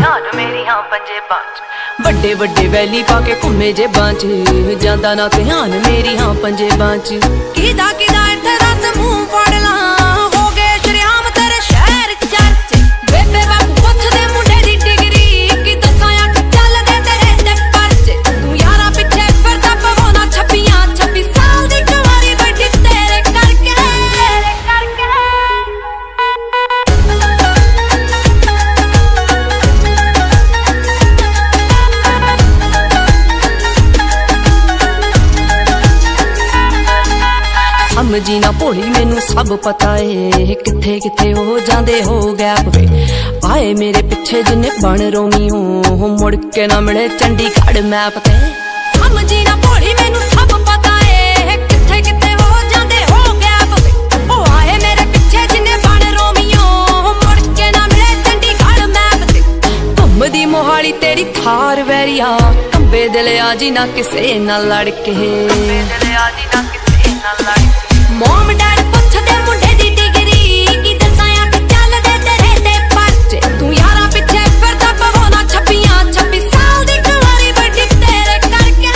ध्यान मेरी हाँ पंजेबां च वड्डे वड्डे वैली पाके घुमे जेबां च जांदा ना ध्यान मेरी हाँ पंजेबां च किदा किदा इत्थे रस मूंह फड़ ला हो गए शरेआम तेरे शहर चर्च बेबे बापू पुछदे मुंडे दी डिग्री कि दसां अख चलदे तेरे ते परच तू यारा पिछे फिरदा पवाउणा 26 साल दी कुंवारी बैठी तेरे करके समझी ना भोली मैनू सब पता है किथे किथे हो जांदे हो गैप वे आए मेरे पिछे जिन्ने बन रोमी हो मुड़ के ना मिले चंडीगढ़ मैप ते समझी ना भोली मैनू सब पता है किथे किथे हो जांदे हो गैप वे ओ आए मेरे पिछे जिन्ने बन रोमी हो मुड़ के ना मिले चंडीगढ़ मैप ते घुमदी मोहाली तेरी थार वैरिया कंबे दिल आजी ना किसे ना लड़के मोम डैड पुछदे मुंडे दी डिग्री कि दसां अख चलदे तेरे ते परच तू यारा पिछे फिरदा पवाउणा 26 साल दी कुंवारी बैठी तेरे करके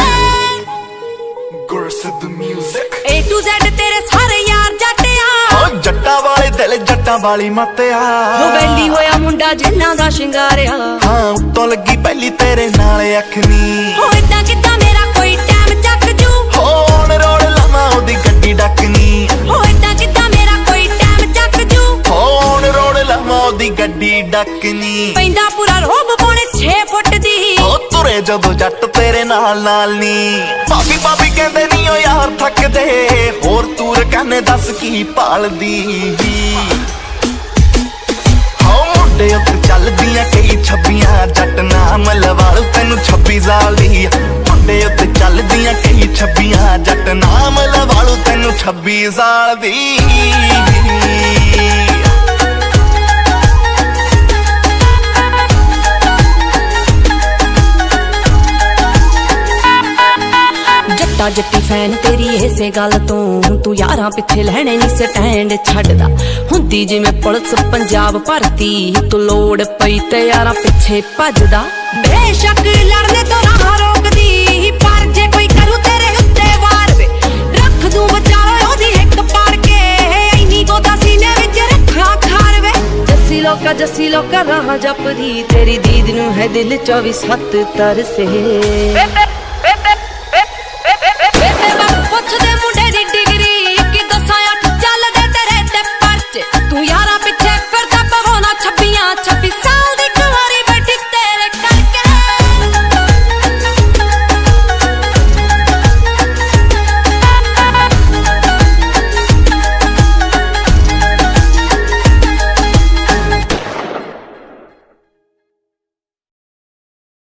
गुरसिद्ध म्यूजिक A to Z तेरे सारे यार जट्टिया ओ जट्टा वाले दिल जट्टा वाली मतिया हो वैली होया मुंडा जिन्ना दा शिंगारिया हाँ उत्तों लगी पहली तेरे नाल अखनी हो इदां किदां मेरा कोई टाइम चक जू हो ऑन रोड लावां ओदी गड्डी डकनी हो इदां किदां मेरा कोई टाइम चक जू हो ऑन रोड लावां ओदी गड्डी डकनी पैंदा पूरा रोब पौने 6 फुट दी ओ तुरे जदों जट तेरे नाल नाल नी भाभी भाभी कहंदे नी ओ यार थकदे होर तूर कहने दस की भालदी हो मुंडे उत्ते चलदियां कई छब्बियां जट नाम लवालू तैनू 26 साल दी मुंडे उत्ते चलदियां कई छब्बियां जट नाम लवालू तैनू 26 साल दी जट्टा जट्टी फैन तेरी इसे गल तो तू यारां पिछे लैणे नी स्टैंड छड्डदा हुंदी जिवें पुलिस पंजाब भरती तू लोड़ पई ते यारां पिछे भजदा बेशक लड़ने तो राह रोकदी पर जे कोई करू तेरे उत्ते वार वे रख दूं विचारो ओदी हिक पाड़ के इन्नी गोदा सीने विच रखा खार वे जस्सी लोका राह जपदी तेरी दीद नूं है दिल 24/7 तरसे